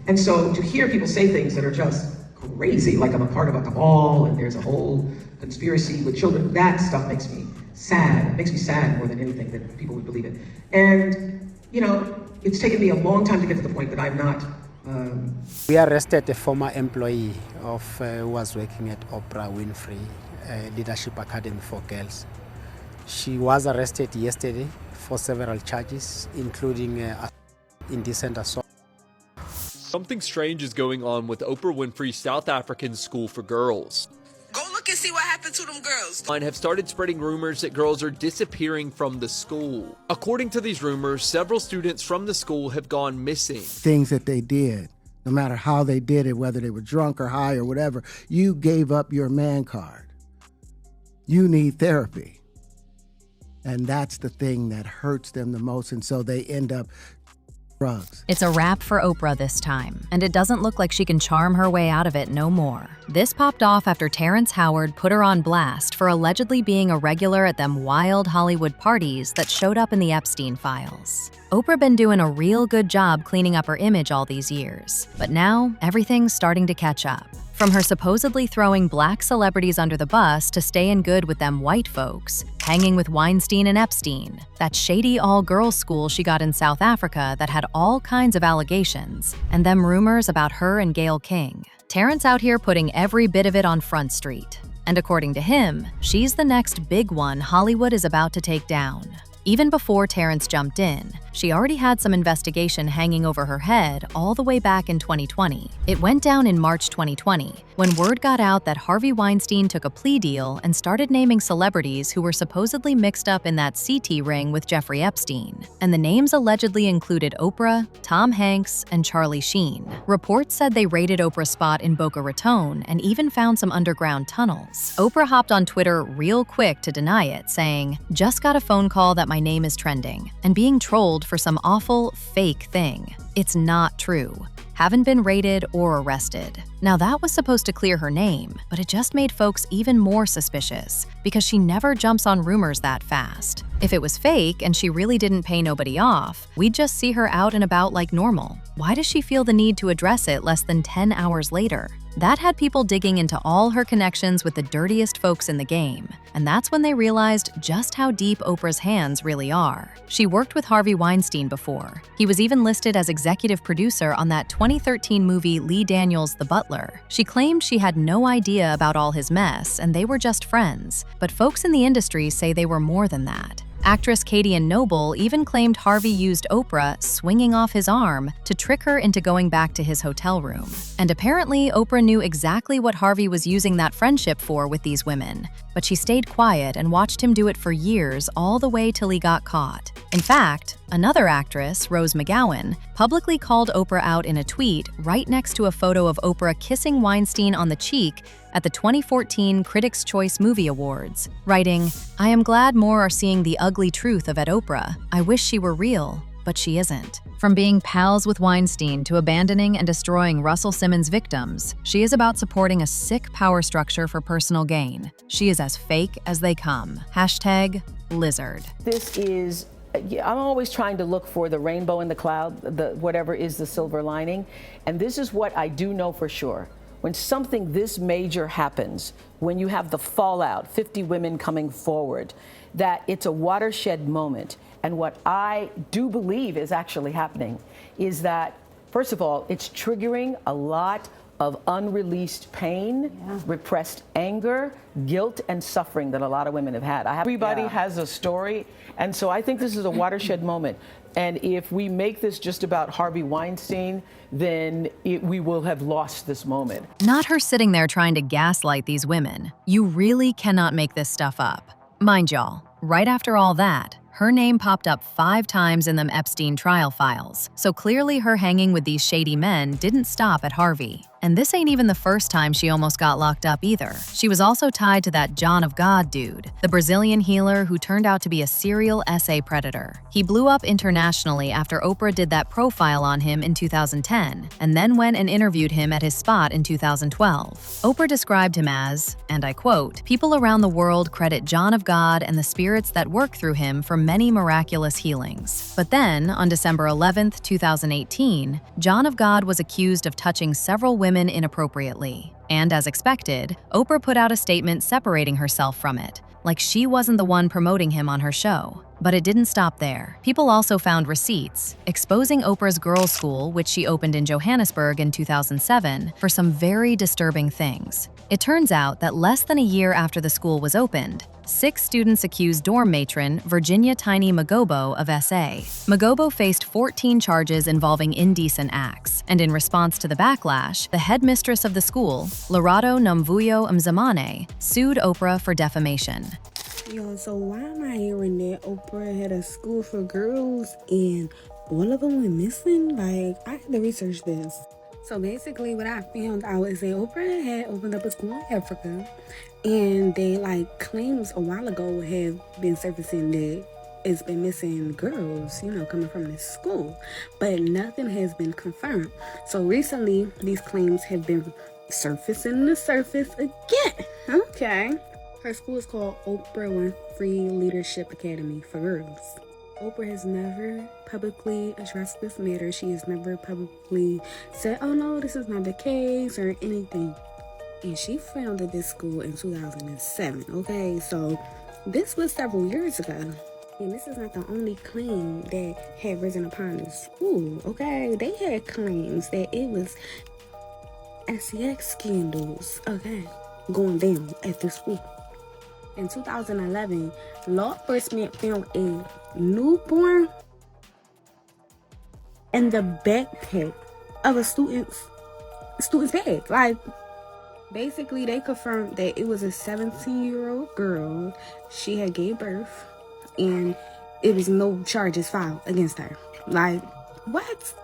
And so to hear people say things that are just crazy, like I'm a part of a cabal and there's a whole conspiracy with children, that stuff makes me sad. It makes me sad more than anything that people would believe it. And, you know, it's taken me a long time to get to the point that I'm not. We arrested a former employee of who was working at Oprah Winfrey Leadership Academy for Girls. She was arrested yesterday for several charges, including indecent assault. Something strange is going on with Oprah Winfrey's South African School for Girls. Go look and see what happened to them girls. Have started spreading rumors that girls are disappearing from the school. According to these rumors, several students from the school have gone missing. Things that they did, no matter how they did it, whether they were drunk or high or whatever, you gave up your man card. You need therapy. And that's the thing that hurts them the most, and so they end up drugs. It's a wrap for Oprah this time, and it doesn't look like she can charm her way out of it no more. This popped off after Terrence Howard put her on blast for allegedly being a regular at them wild Hollywood parties that showed up in the Epstein files. Oprah been doing a real good job cleaning up her image all these years, but now everything's starting to catch up. From her supposedly throwing black celebrities under the bus to stay in good with them white folks, hanging with Weinstein and Epstein, that shady all-girls school she got in South Africa that had all kinds of allegations, and them rumors about her and Gayle King. Terrence out here putting every bit of it on Front Street. And according to him, she's the next big one Hollywood is about to take down. Even before Terrence jumped in, she already had some investigation hanging over her head all the way back in 2020. It went down in March 2020, when word got out that Harvey Weinstein took a plea deal and started naming celebrities who were supposedly mixed up in that CT ring with Jeffrey Epstein. And the names allegedly included Oprah, Tom Hanks, and Charlie Sheen. Reports said they raided Oprah's spot in Boca Raton and even found some underground tunnels. Oprah hopped on Twitter real quick to deny it, saying, "Just got a phone call that my name is trending, and being trolled for some awful, fake thing. It's not true. Haven't been raided or arrested." Now that was supposed to clear her name, but it just made folks even more suspicious, because she never jumps on rumors that fast. If it was fake and she really didn't pay nobody off, we'd just see her out and about like normal. Why does she feel the need to address it less than 10 hours later? That had people digging into all her connections with the dirtiest folks in the game, and that's when they realized just how deep Oprah's hands really are. She worked with Harvey Weinstein before. He was even listed as executive producer on that 2013 movie Lee Daniels' The Butler. She claimed she had no idea about all his mess and they were just friends, but folks in the industry say they were more than that. Actress Katie and Noble even claimed Harvey used Oprah swinging off his arm to trick her into going back to his hotel room. And apparently, Oprah knew exactly what Harvey was using that friendship for with these women, but she stayed quiet and watched him do it for years, all the way till he got caught. In fact, another actress, Rose McGowan, publicly called Oprah out in a tweet right next to a photo of Oprah kissing Weinstein on the cheek at the 2014 Critics' Choice Movie Awards, writing, "I am glad more are seeing the ugly truth of Ed Oprah. I wish she were real, but she isn't." From being pals with Weinstein to abandoning and destroying Russell Simmons' victims, she is about supporting a sick power structure for personal gain. She is as fake as they come. #Lizard. This is, I'm always trying to look for the rainbow in the cloud, whatever is the silver lining. And this is what I do know for sure. When something this major happens, when you have the fallout, 50 women coming forward, that it's a watershed moment. And what I do believe is actually happening is that, first of all, it's triggering a lot of unreleased pain, repressed anger, guilt, and suffering that a lot of women have had. Everybody has a story, and so I think this is a watershed moment. And if we make this just about Harvey Weinstein, then we will have lost this moment. Not her sitting there trying to gaslight these women. You really cannot make this stuff up. Mind y'all, right after all that, her name popped up 5 times in them Epstein trial files, so clearly her hanging with these shady men didn't stop at Harvey. And this ain't even the first time she almost got locked up either. She was also tied to that John of God dude, the Brazilian healer who turned out to be a serial SA predator. He blew up internationally after Oprah did that profile on him in 2010, and then went and interviewed him at his spot in 2012. Oprah described him as, and I quote, "People around the world credit John of God and the spirits that work through him for many miraculous healings." But then, on December 11th, 2018, John of God was accused of touching several women inappropriately. And as expected, Oprah put out a statement separating herself from it, like she wasn't the one promoting him on her show. But it didn't stop there. People also found receipts exposing Oprah's girls' school, which she opened in Johannesburg in 2007, for some very disturbing things. It turns out that less than a year after the school was opened, 6 students accused dorm matron Virginia Tiny Magobo of SA. Magobo faced 14 charges involving indecent acts, and in response to the backlash, the headmistress of the school, Lerato Nomvuyo Mzamane, sued Oprah for defamation. Yo, so why am I hearing that Oprah had a school for girls and all of them went missing? Like, I had to research this. So basically what I found out is that Oprah had opened up a school in Africa, and they claims a while ago have been surfacing that it's been missing girls, coming from this school, but nothing has been confirmed. So recently these claims have been surfacing the surface again. Okay. Her school is called Oprah Winfrey Leadership Academy for Girls. Oprah has never publicly addressed this matter. She has never publicly said, oh no, this is not the case or anything. And she founded this school in 2007, okay? So this was several years ago. And this is not the only claim that had risen upon the school, okay? They had claims that it was sex scandals, okay, going down at the school. In 2011, law enforcement found a newborn in the backpack of a student's bag. Basically, they confirmed that it was a 17-year-old girl. She had gave birth, and it was no charges filed against her. What?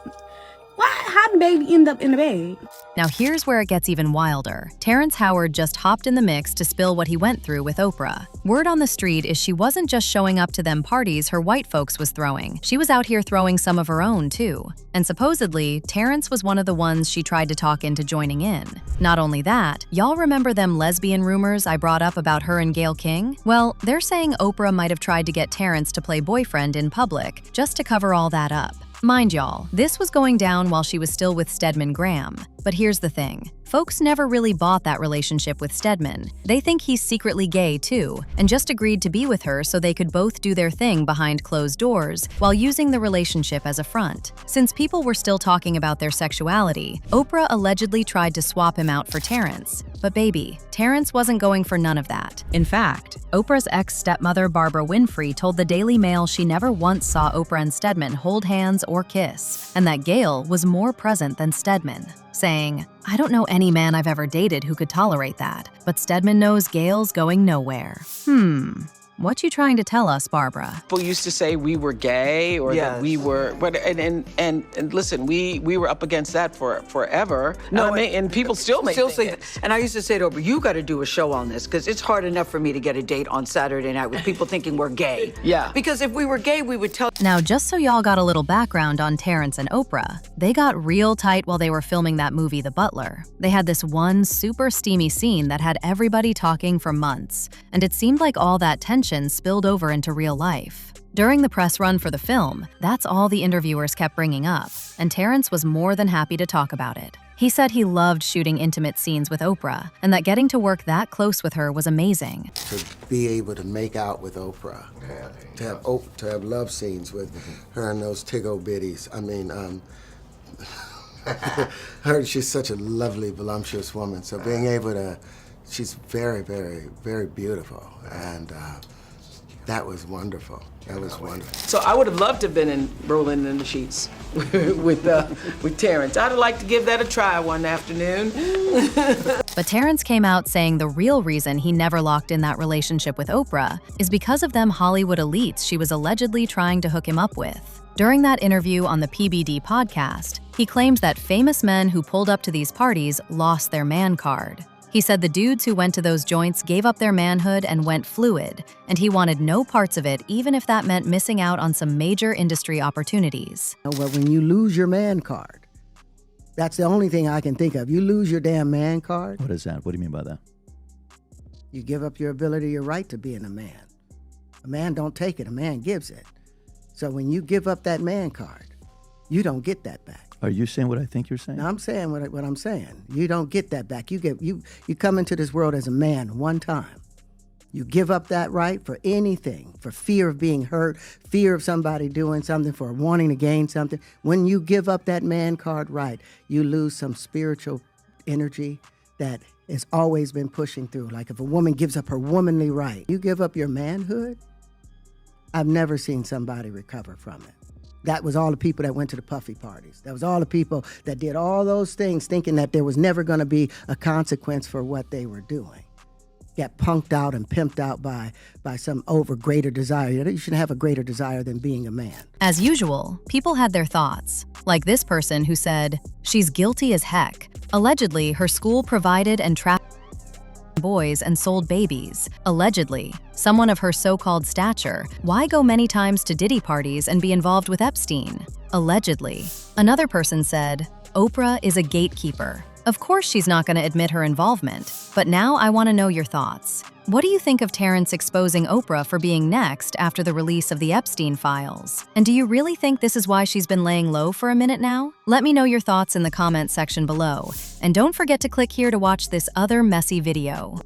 How did the baby end up in the bag? Now here's where it gets even wilder. Terrence Howard just hopped in the mix to spill what he went through with Oprah. Word on the street is she wasn't just showing up to them parties her white folks was throwing. She was out here throwing some of her own too. And supposedly, Terrence was one of the ones she tried to talk into joining in. Not only that, y'all remember them lesbian rumors I brought up about her and Gayle King? Well, they're saying Oprah might have tried to get Terrence to play boyfriend in public, just to cover all that up. Mind y'all, this was going down while she was still with Stedman Graham. But here's the thing. Folks never really bought that relationship with Stedman. They think he's secretly gay too, and just agreed to be with her so they could both do their thing behind closed doors while using the relationship as a front. Since people were still talking about their sexuality, Oprah allegedly tried to swap him out for Terrence. But baby, Terrence wasn't going for none of that. In fact, Oprah's ex-stepmother Barbara Winfrey told the Daily Mail she never once saw Oprah and Stedman hold hands or kiss, and that Gayle was more present than Stedman, saying, "I don't know any man I've ever dated who could tolerate that, but Stedman knows Gayle's going nowhere." What you trying to tell us, Barbara? People used to say we were gay or that we were, but and listen, we were up against that for forever. No, and people still say that. And I used to say to Oprah, you got to do a show on this because it's hard enough for me to get a date on Saturday night with people thinking we're gay. Yeah. Because if we were gay, we would tell. Now, just so y'all got a little background on Terrence and Oprah, they got real tight while they were filming that movie, The Butler. They had this one super steamy scene that had everybody talking for months, and it seemed like all that tension spilled over into real life. During the press run for the film, that's all the interviewers kept bringing up, and Terrence was more than happy to talk about it. He said he loved shooting intimate scenes with Oprah, and that getting to work that close with her was amazing. To be able to make out with Oprah, to have love scenes with her and those tiggo bitties. I mean, she's such a lovely, voluptuous woman, so being able to, she's very, very, very beautiful, and that was wonderful. That was wonderful. So I would have loved to have been rolling in the sheets with Terrence. I'd have liked to give that a try one afternoon. But Terrence came out saying the real reason he never locked in that relationship with Oprah is because of them Hollywood elites she was allegedly trying to hook him up with. During that interview on the PBD podcast, he claimed that famous men who pulled up to these parties lost their man card. He said the dudes who went to those joints gave up their manhood and went fluid, and he wanted no parts of it, even if that meant missing out on some major industry opportunities. Well, when you lose your man card, that's the only thing I can think of. You lose your damn man card. What is that? What do you mean by that? You give up your ability, your right to being a man. A man don't take it, a man gives it. So when you give up that man card, you don't get that back. Are you saying what I think you're saying? No, I'm saying what I'm saying. You don't get that back. You come into this world as a man one time. You give up that right for anything, for fear of being hurt, fear of somebody doing something, for wanting to gain something. When you give up that man card right, you lose some spiritual energy that has always been pushing through. Like if a woman gives up her womanly right, you give up your manhood, I've never seen somebody recover from it. That was all the people that went to the puffy parties. That was all the people that did all those things thinking that there was never going to be a consequence for what they were doing. Got punked out and pimped out by some greater desire. You shouldn't have a greater desire than being a man. As usual, people had their thoughts. Like this person who said, she's guilty as heck. Allegedly, her school provided and trafficked boys and sold babies. Allegedly, someone of her so-called stature. Why go many times to Diddy parties and be involved with Epstein? Allegedly. Another person said, Oprah is a gatekeeper. Of course she's not going to admit her involvement, but now I want to know your thoughts. What do you think of Terrence exposing Oprah for being next after the release of the Epstein files? And do you really think this is why she's been laying low for a minute now? Let me know your thoughts in the comments section below. And don't forget to click here to watch this other messy video.